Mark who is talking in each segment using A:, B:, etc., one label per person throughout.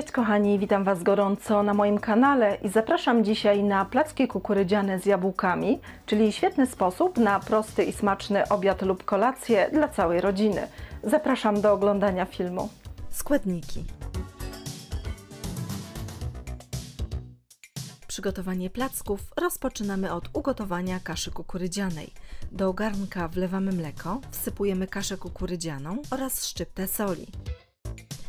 A: Cześć kochani, witam Was gorąco na moim kanale i zapraszam dzisiaj na placki kukurydziane z jabłkami, czyli świetny sposób na prosty i smaczny obiad lub kolację dla całej rodziny. Zapraszam do oglądania filmu.
B: Składniki. Przygotowanie placków rozpoczynamy od ugotowania kaszy kukurydzianej. Do garnka wlewamy mleko, wsypujemy kaszę kukurydzianą oraz szczyptę soli.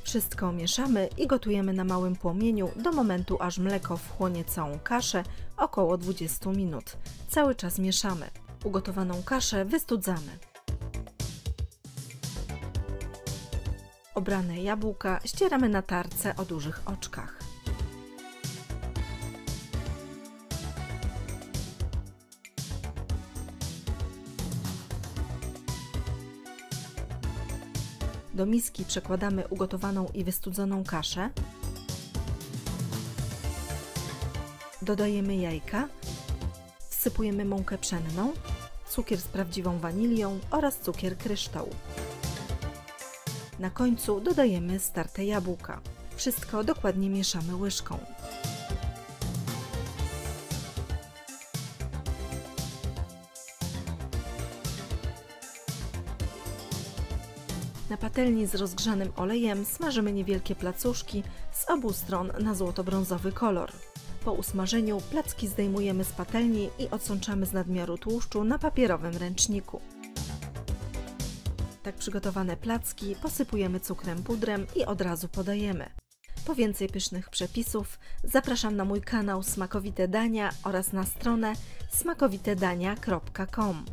B: Wszystko mieszamy i gotujemy na małym płomieniu do momentu, aż mleko wchłonie całą kaszę, około 20 minut. Cały czas mieszamy. Ugotowaną kaszę wystudzamy. Obrane jabłka ścieramy na tarce o dużych oczkach. Do miski przekładamy ugotowaną i wystudzoną kaszę. Dodajemy jajka, wsypujemy mąkę pszenną, cukier z prawdziwą wanilią oraz cukier kryształ. Na końcu dodajemy starte jabłka. Wszystko dokładnie mieszamy łyżką. Na patelni z rozgrzanym olejem smażymy niewielkie placuszki z obu stron na złoto-brązowy kolor. Po usmażeniu placki zdejmujemy z patelni i odsączamy z nadmiaru tłuszczu na papierowym ręczniku. Tak przygotowane placki posypujemy cukrem pudrem i od razu podajemy. Po więcej pysznych przepisów zapraszam na mój kanał Smakowite Dania oraz na stronę smakowitedania.com.